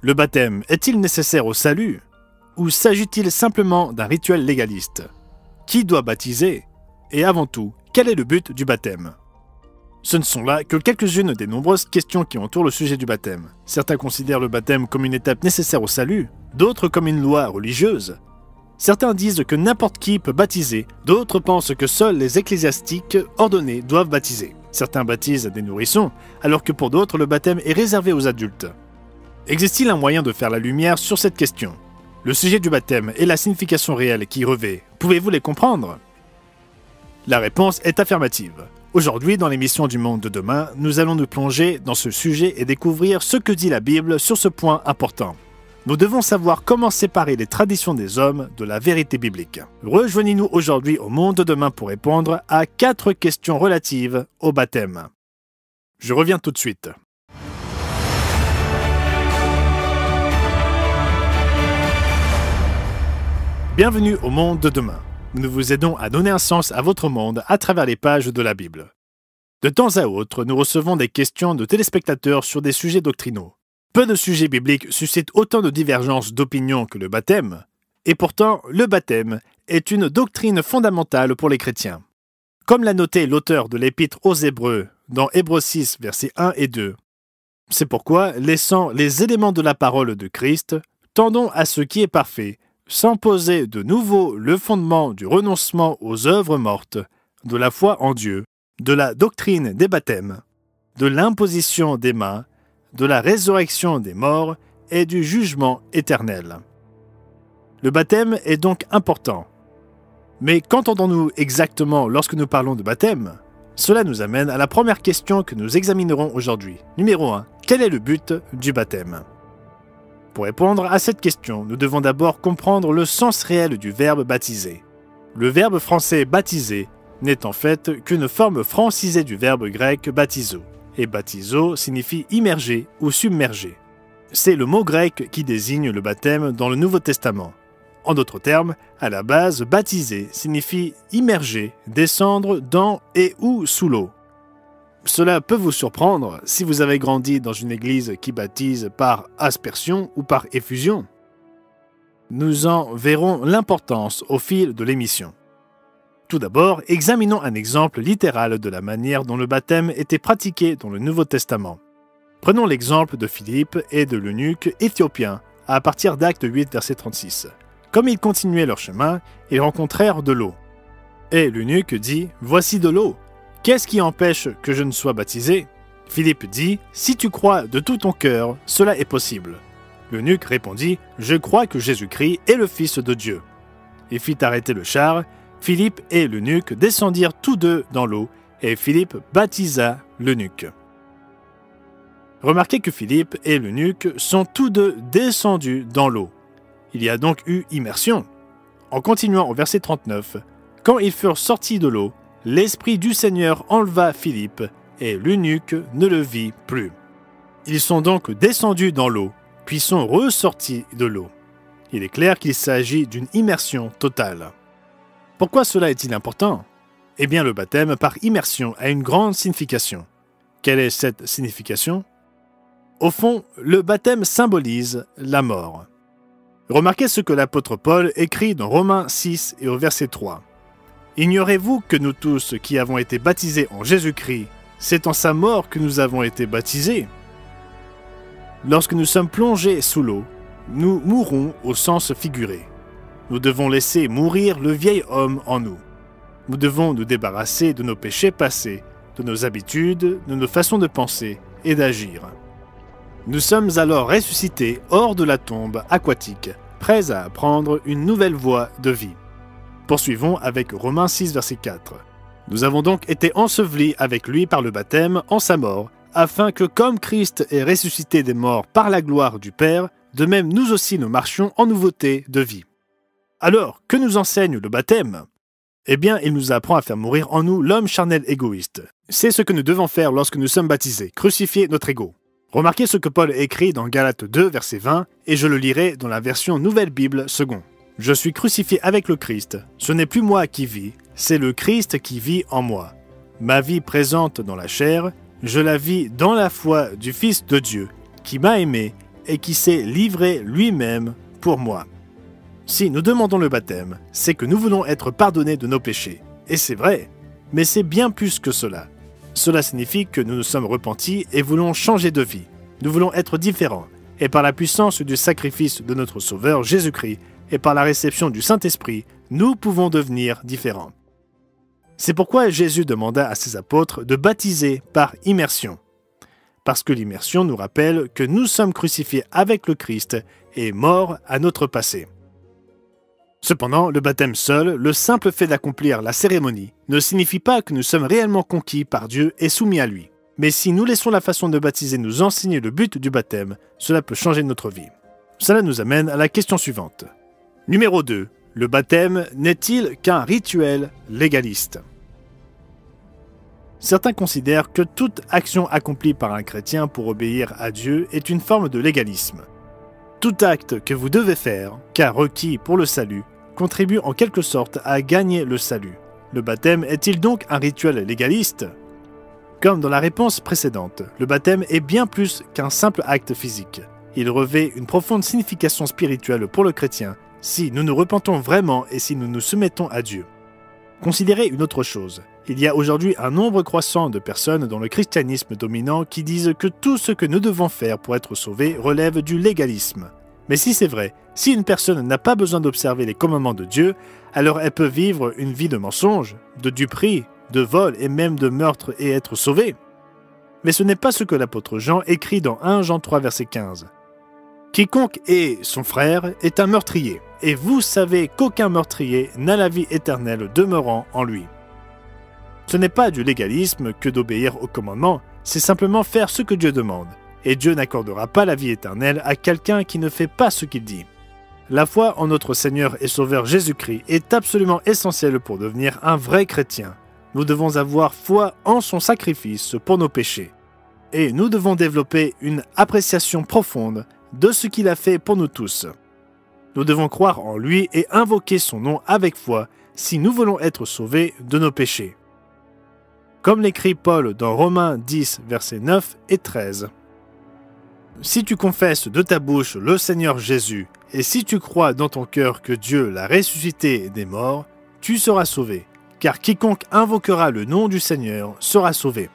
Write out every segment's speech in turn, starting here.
Le baptême est-il nécessaire au salut? Ou s'agit-il simplement d'un rituel légaliste? Qui doit baptiser? Et avant tout, quel est le but du baptême? Ce ne sont là que quelques-unes des nombreuses questions qui entourent le sujet du baptême. Certains considèrent le baptême comme une étape nécessaire au salut, d'autres comme une loi religieuse. Certains disent que n'importe qui peut baptiser, d'autres pensent que seuls les ecclésiastiques ordonnés doivent baptiser. Certains baptisent des nourrissons, alors que pour d'autres le baptême est réservé aux adultes. Existe-t-il un moyen de faire la lumière sur cette question? Le sujet du baptême et la signification réelle qui y revêt, pouvez-vous les comprendre? La réponse est affirmative. Aujourd'hui, dans l'émission du Monde de demain, nous allons nous plonger dans ce sujet et découvrir ce que dit la Bible sur ce point important. Nous devons savoir comment séparer les traditions des hommes de la vérité biblique. Rejoignez-nous aujourd'hui au Monde de demain pour répondre à 4 questions relatives au baptême. Je reviens tout de suite. Bienvenue au Monde de demain. Nous vous aidons à donner un sens à votre monde à travers les pages de la Bible. De temps à autre, nous recevons des questions de téléspectateurs sur des sujets doctrinaux. Peu de sujets bibliques suscitent autant de divergences d'opinion que le baptême, et pourtant, le baptême est une doctrine fondamentale pour les chrétiens. Comme l'a noté l'auteur de l'Épître aux Hébreux dans Hébreux 6, versets 1 et 2. C'est pourquoi, laissant les éléments de la parole de Christ, tendons à ce qui est parfait, sans poser de nouveau le fondement du renoncement aux œuvres mortes, de la foi en Dieu, de la doctrine des baptêmes, de l'imposition des mains, de la résurrection des morts et du jugement éternel. Le baptême est donc important. Mais qu'entendons-nous exactement lorsque nous parlons de baptême? Cela nous amène à la première question que nous examinerons aujourd'hui. Numéro 1. Quel est le but du baptême? Pour répondre à cette question, nous devons d'abord comprendre le sens réel du verbe baptiser. Le verbe français baptiser n'est en fait qu'une forme francisée du verbe grec baptizo. Et baptizo signifie immerger ou submerger. C'est le mot grec qui désigne le baptême dans le Nouveau Testament. En d'autres termes, à la base, baptiser signifie immerger, descendre dans et ou sous l'eau. Cela peut vous surprendre si vous avez grandi dans une église qui baptise par aspersion ou par effusion. Nous en verrons l'importance au fil de l'émission. Tout d'abord, examinons un exemple littéral de la manière dont le baptême était pratiqué dans le Nouveau Testament. Prenons l'exemple de Philippe et de l'eunuque éthiopien à partir d'Actes 8, verset 36. Comme ils continuaient leur chemin, ils rencontrèrent de l'eau. Et l'eunuque dit « Voici de l'eau. Qu'est-ce qui empêche que je ne sois baptisé ?» Philippe dit « Si tu crois de tout ton cœur, cela est possible. » L'eunuque répondit « Je crois que Jésus-Christ est le Fils de Dieu. » Il fit arrêter le char. Philippe et l'eunuque descendirent tous deux dans l'eau, et Philippe baptisa l'eunuque. Remarquez que Philippe et l'eunuque sont tous deux descendus dans l'eau. Il y a donc eu immersion. En continuant au verset 39, « Quand ils furent sortis de l'eau, l'Esprit du Seigneur enleva Philippe, et l'eunuque ne le vit plus. » Ils sont donc descendus dans l'eau, puis sont ressortis de l'eau. Il est clair qu'il s'agit d'une immersion totale. Pourquoi cela est-il important? Eh bien, le baptême par immersion a une grande signification. Quelle est cette signification? Au fond, le baptême symbolise la mort. Remarquez ce que l'apôtre Paul écrit dans Romains 6 et au verset 3. « Ignorez-vous que nous tous qui avons été baptisés en Jésus-Christ, c'est en sa mort que nous avons été baptisés? Lorsque nous sommes plongés sous l'eau, nous mourrons au sens figuré. Nous devons laisser mourir le vieil homme en nous. Nous devons nous débarrasser de nos péchés passés, de nos habitudes, de nos façons de penser et d'agir. Nous sommes alors ressuscités hors de la tombe aquatique, prêts à apprendre une nouvelle voie de vie. Poursuivons avec Romains 6, verset 4. Nous avons donc été ensevelis avec lui par le baptême en sa mort, afin que comme Christ est ressuscité des morts par la gloire du Père, de même nous aussi nous marchions en nouveauté de vie. Alors, que nous enseigne le baptême? Eh bien, il nous apprend à faire mourir en nous l'homme charnel égoïste. C'est ce que nous devons faire lorsque nous sommes baptisés, crucifier notre ego. Remarquez ce que Paul écrit dans Galates 2, verset 20, et je le lirai dans la version Nouvelle Bible second. « Je suis crucifié avec le Christ. Ce n'est plus moi qui vis, c'est le Christ qui vit en moi. Ma vie présente dans la chair, je la vis dans la foi du Fils de Dieu, qui m'a aimé et qui s'est livré lui-même pour moi. Si nous demandons le baptême, c'est que nous voulons être pardonnés de nos péchés. Et c'est vrai, mais c'est bien plus que cela. Cela signifie que nous nous sommes repentis et voulons changer de vie. Nous voulons être différents. Et par la puissance du sacrifice de notre Sauveur Jésus-Christ et par la réception du Saint-Esprit, nous pouvons devenir différents. C'est pourquoi Jésus demanda à ses apôtres de baptiser par immersion. Parce que l'immersion nous rappelle que nous sommes crucifiés avec le Christ et morts à notre passé. Cependant, le baptême seul, le simple fait d'accomplir la cérémonie, ne signifie pas que nous sommes réellement conquis par Dieu et soumis à lui. Mais si nous laissons la façon de baptiser nous enseigner le but du baptême, cela peut changer notre vie. Cela nous amène à la question suivante. Numéro 2. Le baptême n'est-il qu'un rituel légaliste? Certains considèrent que toute action accomplie par un chrétien pour obéir à Dieu est une forme de légalisme. Tout acte que vous devez faire, car requis pour le salut, contribue en quelque sorte à gagner le salut. Le baptême est-il donc un rituel légaliste? Comme dans la réponse précédente, le baptême est bien plus qu'un simple acte physique. Il revêt une profonde signification spirituelle pour le chrétien si nous nous repentons vraiment et si nous nous soumettons à Dieu. Considérez une autre chose. Il y a aujourd'hui un nombre croissant de personnes dans le christianisme dominant qui disent que tout ce que nous devons faire pour être sauvés relève du légalisme. Mais si c'est vrai, si une personne n'a pas besoin d'observer les commandements de Dieu, alors elle peut vivre une vie de mensonge, de duperie, de vol et même de meurtre et être sauvée. Mais ce n'est pas ce que l'apôtre Jean écrit dans 1 Jean 3 verset 15. Quiconque est son frère est un meurtrier, et vous savez qu'aucun meurtrier n'a la vie éternelle demeurant en lui. Ce n'est pas du légalisme que d'obéir aux commandements, c'est simplement faire ce que Dieu demande, et Dieu n'accordera pas la vie éternelle à quelqu'un qui ne fait pas ce qu'il dit. La foi en notre Seigneur et Sauveur Jésus-Christ est absolument essentielle pour devenir un vrai chrétien. Nous devons avoir foi en son sacrifice pour nos péchés. Et nous devons développer une appréciation profonde de ce qu'il a fait pour nous tous. Nous devons croire en lui et invoquer son nom avec foi si nous voulons être sauvés de nos péchés. Comme l'écrit Paul dans Romains 10, versets 9 et 13. Si tu confesses de ta bouche le Seigneur Jésus, et si tu crois dans ton cœur que Dieu l'a ressuscité des morts, tu seras sauvé, car quiconque invoquera le nom du Seigneur sera sauvé.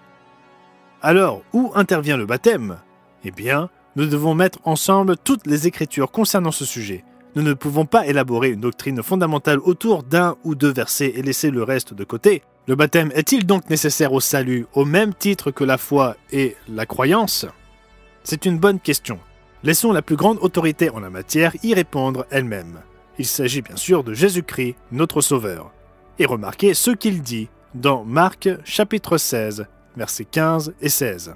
Alors, où intervient le baptême? Eh bien, nous devons mettre ensemble toutes les Écritures concernant ce sujet. Nous ne pouvons pas élaborer une doctrine fondamentale autour d'un ou deux versets et laisser le reste de côté. Le baptême est-il donc nécessaire au salut au même titre que la foi et la croyance? C'est une bonne question. Laissons la plus grande autorité en la matière y répondre elle-même. Il s'agit bien sûr de Jésus-Christ, notre Sauveur. Et remarquez ce qu'il dit dans Marc chapitre 16, versets 15 et 16.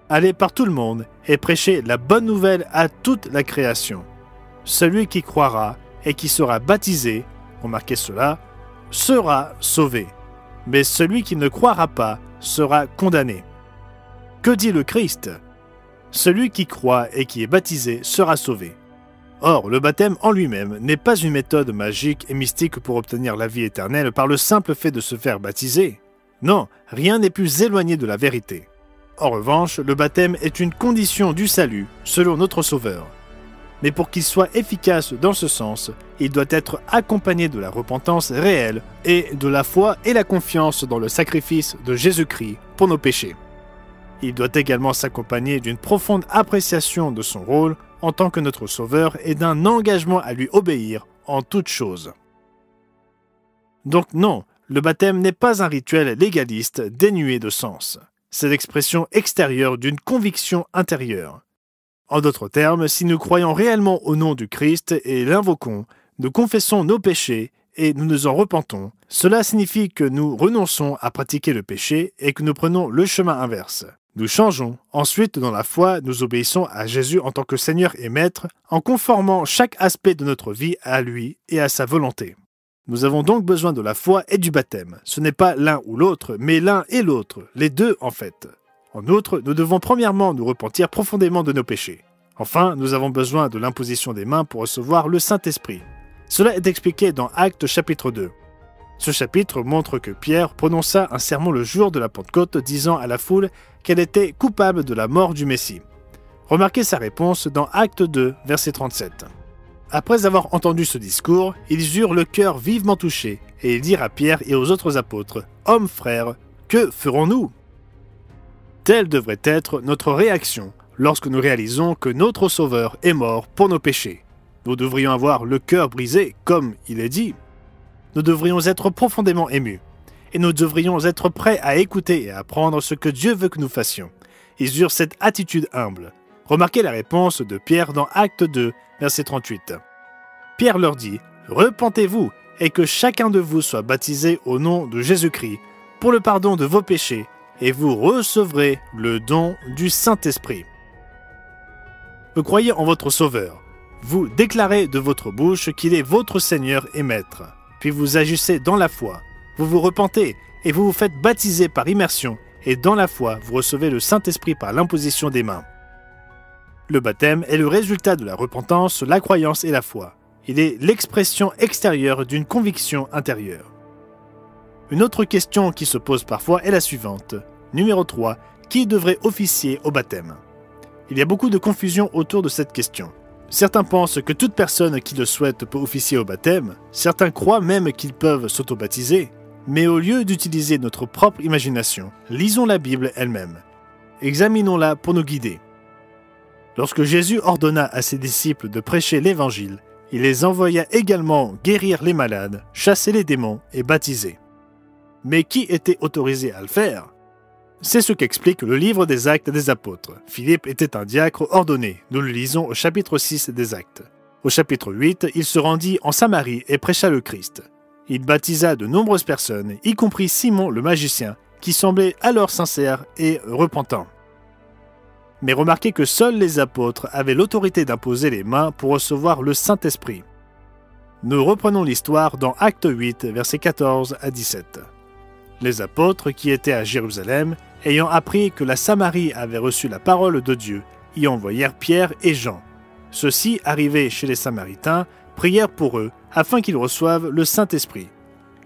Allez par tout le monde et prêchez la bonne nouvelle à toute la création. Celui qui croira et qui sera baptisé, remarquez cela, sera sauvé. Mais celui qui ne croira pas sera condamné. Que dit le Christ? Celui qui croit et qui est baptisé sera sauvé. Or, le baptême en lui-même n'est pas une méthode magique et mystique pour obtenir la vie éternelle par le simple fait de se faire baptiser. Non, rien n'est plus éloigné de la vérité. En revanche, le baptême est une condition du salut, selon notre Sauveur. Mais pour qu'il soit efficace dans ce sens, il doit être accompagné de la repentance réelle et de la foi et la confiance dans le sacrifice de Jésus-Christ pour nos péchés. Il doit également s'accompagner d'une profonde appréciation de son rôle en tant que notre Sauveur et d'un engagement à lui obéir en toutes choses. Donc non, le baptême n'est pas un rituel légaliste dénué de sens. C'est l'expression extérieure d'une conviction intérieure. En d'autres termes, si nous croyons réellement au nom du Christ et l'invoquons, nous confessons nos péchés et nous nous en repentons, cela signifie que nous renonçons à pratiquer le péché et que nous prenons le chemin inverse. Nous changeons. Ensuite, dans la foi, nous obéissons à Jésus en tant que Seigneur et Maître, en conformant chaque aspect de notre vie à lui et à sa volonté. Nous avons donc besoin de la foi et du baptême. Ce n'est pas l'un ou l'autre, mais l'un et l'autre, les deux en fait. En outre, nous devons premièrement nous repentir profondément de nos péchés. Enfin, nous avons besoin de l'imposition des mains pour recevoir le Saint-Esprit. Cela est expliqué dans Actes chapitre 2. Ce chapitre montre que Pierre prononça un sermon le jour de la Pentecôte disant à la foule qu'elle était coupable de la mort du Messie. Remarquez sa réponse dans Acte 2, verset 37. Après avoir entendu ce discours, ils eurent le cœur vivement touché, et ils dirent à Pierre et aux autres apôtres, « Hommes frères, que ferons-nous » Telle devrait être notre réaction lorsque nous réalisons que notre Sauveur est mort pour nos péchés. Nous devrions avoir le cœur brisé, comme il est dit. Nous devrions être profondément émus, et nous devrions être prêts à écouter et à apprendre ce que Dieu veut que nous fassions. Ils eurent cette attitude humble. Remarquez la réponse de Pierre dans Acte 2, verset 38. Pierre leur dit, « Repentez-vous, et que chacun de vous soit baptisé au nom de Jésus-Christ, pour le pardon de vos péchés, et vous recevrez le don du Saint-Esprit. » Vous croyez en votre Sauveur. Vous déclarez de votre bouche qu'il est votre Seigneur et Maître. Puis vous agissez dans la foi. Vous vous repentez, et vous vous faites baptiser par immersion, et dans la foi, vous recevez le Saint-Esprit par l'imposition des mains. Le baptême est le résultat de la repentance, la croyance et la foi. Il est l'expression extérieure d'une conviction intérieure. Une autre question qui se pose parfois est la suivante. Numéro 3. Qui devrait officier au baptême? Il y a beaucoup de confusion autour de cette question. Certains pensent que toute personne qui le souhaite peut officier au baptême, certains croient même qu'ils peuvent s'auto-baptiser, mais au lieu d'utiliser notre propre imagination, lisons la Bible elle-même. Examinons-la pour nous guider. Lorsque Jésus ordonna à ses disciples de prêcher l'Évangile, il les envoya également guérir les malades, chasser les démons et baptiser. Mais qui était autorisé à le faire? C'est ce qu'explique le livre des Actes des Apôtres. Philippe était un diacre ordonné, nous le lisons au chapitre 6 des Actes. Au chapitre 8, il se rendit en Samarie et prêcha le Christ. Il baptisa de nombreuses personnes, y compris Simon le magicien, qui semblait alors sincère et repentant. Mais remarquez que seuls les apôtres avaient l'autorité d'imposer les mains pour recevoir le Saint-Esprit. Nous reprenons l'histoire dans Acte 8, versets 14 à 17. Les apôtres qui étaient à Jérusalem, ayant appris que la Samarie avait reçu la parole de Dieu, y envoyèrent Pierre et Jean. Ceux-ci, arrivés chez les Samaritains, prièrent pour eux, afin qu'ils reçoivent le Saint-Esprit.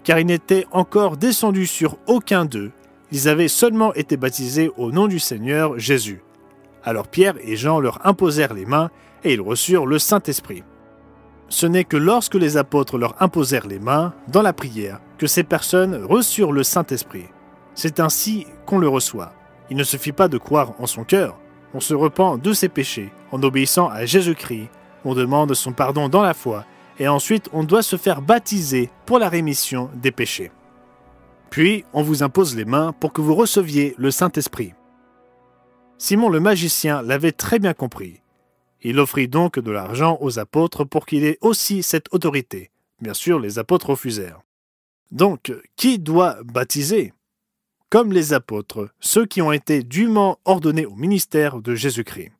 Car il n'était encore descendu sur aucun d'eux, ils avaient seulement été baptisés au nom du Seigneur Jésus. Alors Pierre et Jean leur imposèrent les mains, et ils reçurent le Saint-Esprit. Ce n'est que lorsque les apôtres leur imposèrent les mains, dans la prière, que ces personnes reçurent le Saint-Esprit. C'est ainsi qu'on le reçoit. Il ne suffit pas de croire en son cœur. On se repent de ses péchés en obéissant à Jésus-Christ, on demande son pardon dans la foi, et ensuite on doit se faire baptiser pour la rémission des péchés. Puis on vous impose les mains pour que vous receviez le Saint-Esprit. Simon le magicien l'avait très bien compris. Il offrit donc de l'argent aux apôtres pour qu'il ait aussi cette autorité. Bien sûr, les apôtres refusèrent. Donc, qui doit baptiser? Comme les apôtres, ceux qui ont été dûment ordonnés au ministère de Jésus-Christ.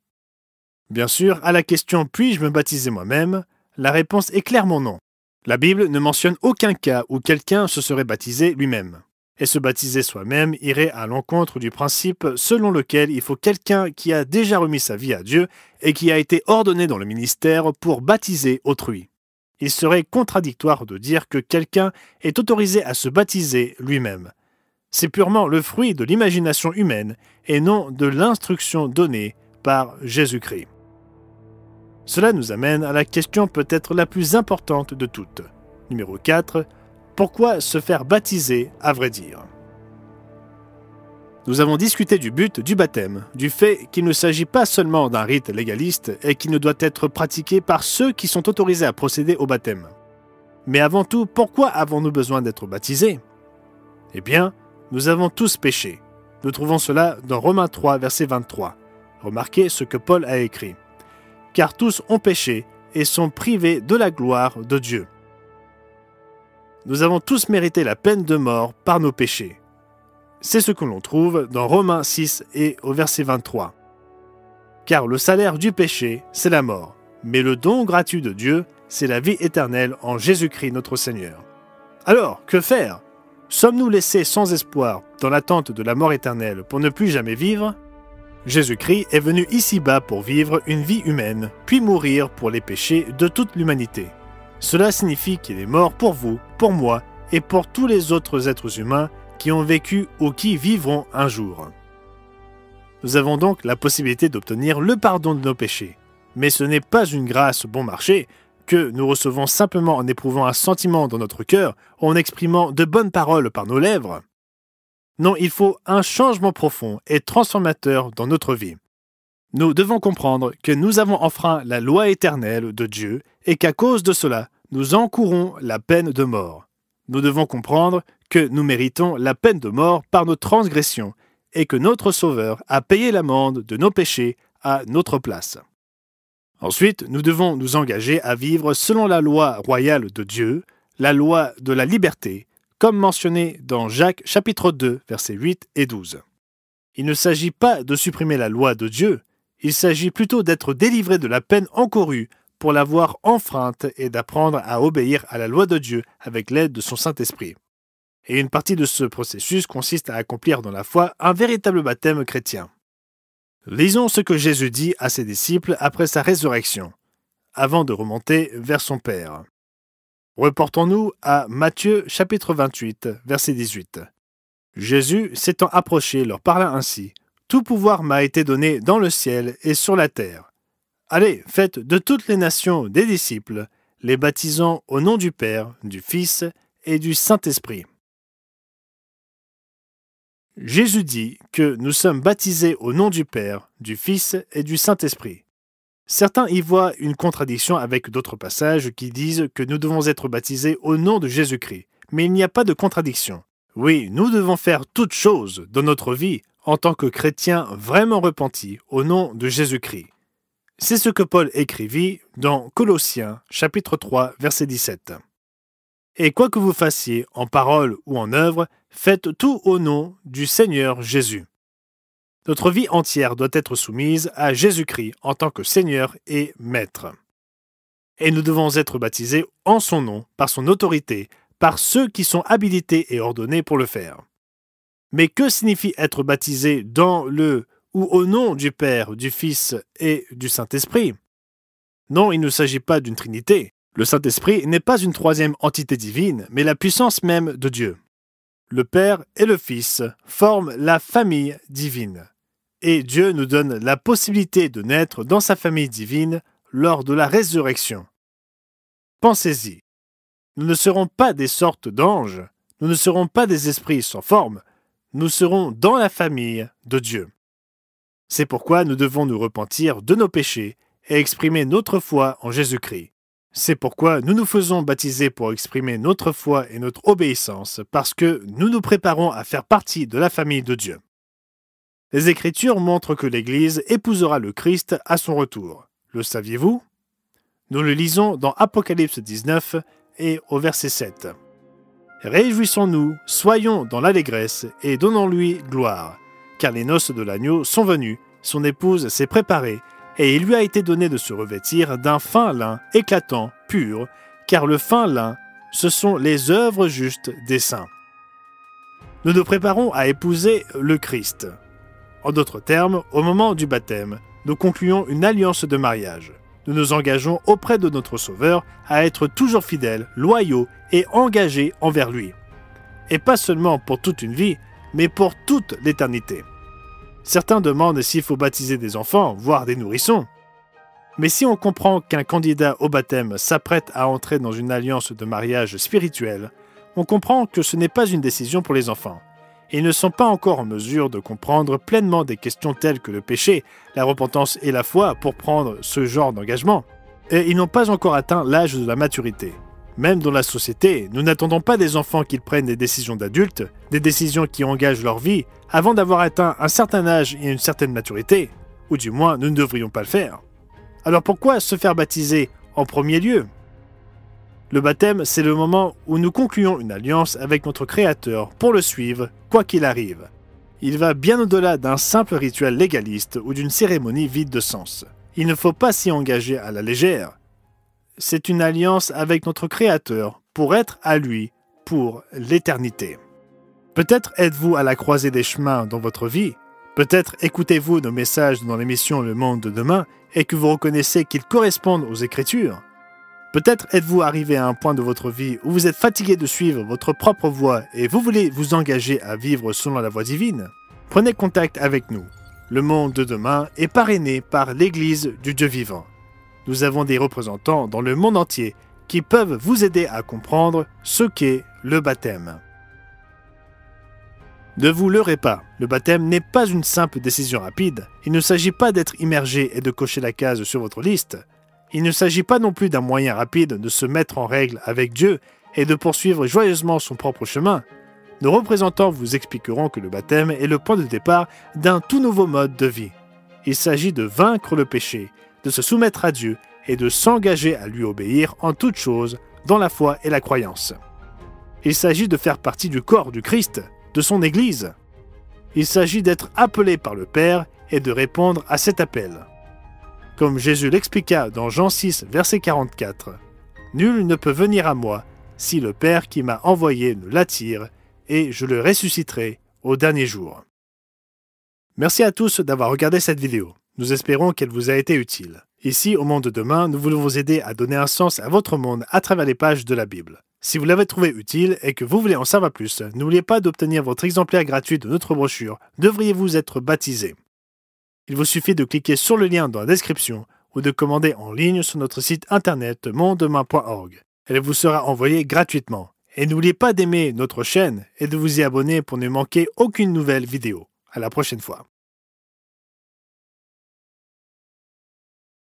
Bien sûr, à la question « puis-je me baptiser moi-même ?» la réponse est clairement non. La Bible ne mentionne aucun cas où quelqu'un se serait baptisé lui-même. Et se baptiser soi-même irait à l'encontre du principe selon lequel il faut quelqu'un qui a déjà remis sa vie à Dieu et qui a été ordonné dans le ministère pour baptiser autrui. Il serait contradictoire de dire que quelqu'un est autorisé à se baptiser lui-même. C'est purement le fruit de l'imagination humaine et non de l'instruction donnée par Jésus-Christ. Cela nous amène à la question peut-être la plus importante de toutes. Numéro 4. Pourquoi se faire baptiser, à vrai dire? Nous avons discuté du but du baptême, du fait qu'il ne s'agit pas seulement d'un rite légaliste et qu'il ne doit être pratiqué par ceux qui sont autorisés à procéder au baptême. Mais avant tout, pourquoi avons-nous besoin d'être baptisés? Eh bien, nous avons tous péché. Nous trouvons cela dans Romains 3, verset 23. Remarquez ce que Paul a écrit. « Car tous ont péché et sont privés de la gloire de Dieu. » Nous avons tous mérité la peine de mort par nos péchés. C'est ce que l'on trouve dans Romains 6 et au verset 23. Car le salaire du péché, c'est la mort, mais le don gratuit de Dieu, c'est la vie éternelle en Jésus-Christ notre Seigneur. Alors, que faire? Sommes-nous laissés sans espoir dans l'attente de la mort éternelle pour ne plus jamais vivre? Jésus-Christ est venu ici-bas pour vivre une vie humaine, puis mourir pour les péchés de toute l'humanité. Cela signifie qu'il est mort pour vous, pour moi et pour tous les autres êtres humains qui ont vécu ou qui vivront un jour. Nous avons donc la possibilité d'obtenir le pardon de nos péchés. Mais ce n'est pas une grâce bon marché que nous recevons simplement en éprouvant un sentiment dans notre cœur ou en exprimant de bonnes paroles par nos lèvres. Non, il faut un changement profond et transformateur dans notre vie. Nous devons comprendre que nous avons enfreint la loi éternelle de Dieu et qu'à cause de cela, nous encourons la peine de mort. Nous devons comprendre que nous méritons la peine de mort par nos transgressions et que notre Sauveur a payé l'amende de nos péchés à notre place. Ensuite, nous devons nous engager à vivre selon la loi royale de Dieu, la loi de la liberté, comme mentionné dans Jacques chapitre 2, versets 8 et 12. Il ne s'agit pas de supprimer la loi de Dieu, il s'agit plutôt d'être délivré de la peine encourue pour l'avoir enfreinte et d'apprendre à obéir à la loi de Dieu avec l'aide de son Saint-Esprit. Et une partie de ce processus consiste à accomplir dans la foi un véritable baptême chrétien. Lisons ce que Jésus dit à ses disciples après sa résurrection, avant de remonter vers son Père. Reportons-nous à Matthieu chapitre 28, verset 18. Jésus, s'étant approché, leur parla ainsi. « Tout pouvoir m'a été donné dans le ciel et sur la terre. Allez, faites de toutes les nations des disciples, les baptisant au nom du Père, du Fils et du Saint-Esprit. » Jésus dit que nous sommes baptisés au nom du Père, du Fils et du Saint-Esprit. Certains y voient une contradiction avec d'autres passages qui disent que nous devons être baptisés au nom de Jésus-Christ, mais il n'y a pas de contradiction. Oui, nous devons faire toutes choses dans notre vie en tant que chrétiens vraiment repentis au nom de Jésus-Christ. C'est ce que Paul écrivit dans Colossiens chapitre 3 verset 17. Et quoi que vous fassiez en parole ou en œuvre, faites tout au nom du Seigneur Jésus. Notre vie entière doit être soumise à Jésus-Christ en tant que Seigneur et Maître. Et nous devons être baptisés en son nom, par son autorité, par ceux qui sont habilités et ordonnés pour le faire. Mais que signifie être baptisé dans le ou au nom du Père, du Fils et du Saint-Esprit? Non, il ne s'agit pas d'une Trinité. Le Saint-Esprit n'est pas une troisième entité divine, mais la puissance même de Dieu. Le Père et le Fils forment la famille divine. Et Dieu nous donne la possibilité de naître dans sa famille divine lors de la résurrection. Pensez-y. Nous ne serons pas des sortes d'anges, nous ne serons pas des esprits sans forme, nous serons dans la famille de Dieu. C'est pourquoi nous devons nous repentir de nos péchés et exprimer notre foi en Jésus-Christ. C'est pourquoi nous nous faisons baptiser pour exprimer notre foi et notre obéissance, parce que nous nous préparons à faire partie de la famille de Dieu. Les Écritures montrent que l'Église épousera le Christ à son retour. Le saviez-vous? Nous le lisons dans Apocalypse 19 et au verset 7. « Réjouissons-nous, soyons dans l'allégresse et donnons-lui gloire, car les noces de l'agneau sont venues, son épouse s'est préparée, et il lui a été donné de se revêtir d'un fin lin éclatant, pur, car le fin lin, ce sont les œuvres justes des saints. » Nous nous préparons à épouser le Christ. En d'autres termes, au moment du baptême, nous concluons une alliance de mariage. Nous nous engageons auprès de notre Sauveur à être toujours fidèles, loyaux et engagés envers lui. Et pas seulement pour toute une vie, mais pour toute l'éternité. Certains demandent s'il faut baptiser des enfants, voire des nourrissons. Mais si on comprend qu'un candidat au baptême s'apprête à entrer dans une alliance de mariage spirituelle, on comprend que ce n'est pas une décision pour les enfants. Ils ne sont pas encore en mesure de comprendre pleinement des questions telles que le péché, la repentance et la foi pour prendre ce genre d'engagement. Et ils n'ont pas encore atteint l'âge de la maturité. Même dans la société, nous n'attendons pas des enfants qu'ils prennent des décisions d'adultes, des décisions qui engagent leur vie, avant d'avoir atteint un certain âge et une certaine maturité, ou du moins nous ne devrions pas le faire. Alors pourquoi se faire baptiser en premier lieu? Le baptême, c'est le moment où nous concluons une alliance avec notre Créateur pour le suivre, quoi qu'il arrive. Il va bien au-delà d'un simple rituel légaliste ou d'une cérémonie vide de sens. Il ne faut pas s'y engager à la légère. C'est une alliance avec notre Créateur pour être à lui pour l'éternité. Peut-être êtes-vous à la croisée des chemins dans votre vie. Peut-être écoutez-vous nos messages dans l'émission Le Monde de demain et que vous reconnaissez qu'ils correspondent aux Écritures. Peut-être êtes-vous arrivé à un point de votre vie où vous êtes fatigué de suivre votre propre voie et vous voulez vous engager à vivre selon la voie divine. Prenez contact avec nous. Le monde de demain est parrainé par l'Église du Dieu vivant. Nous avons des représentants dans le monde entier qui peuvent vous aider à comprendre ce qu'est le baptême. Ne vous leurrez pas, le baptême n'est pas une simple décision rapide. Il ne s'agit pas d'être immergé et de cocher la case sur votre liste. Il ne s'agit pas non plus d'un moyen rapide de se mettre en règle avec Dieu et de poursuivre joyeusement son propre chemin. Nos représentants vous expliqueront que le baptême est le point de départ d'un tout nouveau mode de vie. Il s'agit de vaincre le péché, de se soumettre à Dieu et de s'engager à lui obéir en toutes choses dans la foi et la croyance. Il s'agit de faire partie du corps du Christ, de son Église. Il s'agit d'être appelé par le Père et de répondre à cet appel. Comme Jésus l'expliqua dans Jean 6, verset 44, « Nul ne peut venir à moi si le Père qui m'a envoyé ne l'attire, et je le ressusciterai au dernier jour. » Merci à tous d'avoir regardé cette vidéo. Nous espérons qu'elle vous a été utile. Ici, au Monde de Demain, nous voulons vous aider à donner un sens à votre monde à travers les pages de la Bible. Si vous l'avez trouvé utile et que vous voulez en savoir plus, n'oubliez pas d'obtenir votre exemplaire gratuit de notre brochure « Devriez-vous être baptisé ?» Il vous suffit de cliquer sur le lien dans la description ou de commander en ligne sur notre site internet mondedemain.org. Elle vous sera envoyée gratuitement. Et n'oubliez pas d'aimer notre chaîne et de vous y abonner pour ne manquer aucune nouvelle vidéo. À la prochaine fois.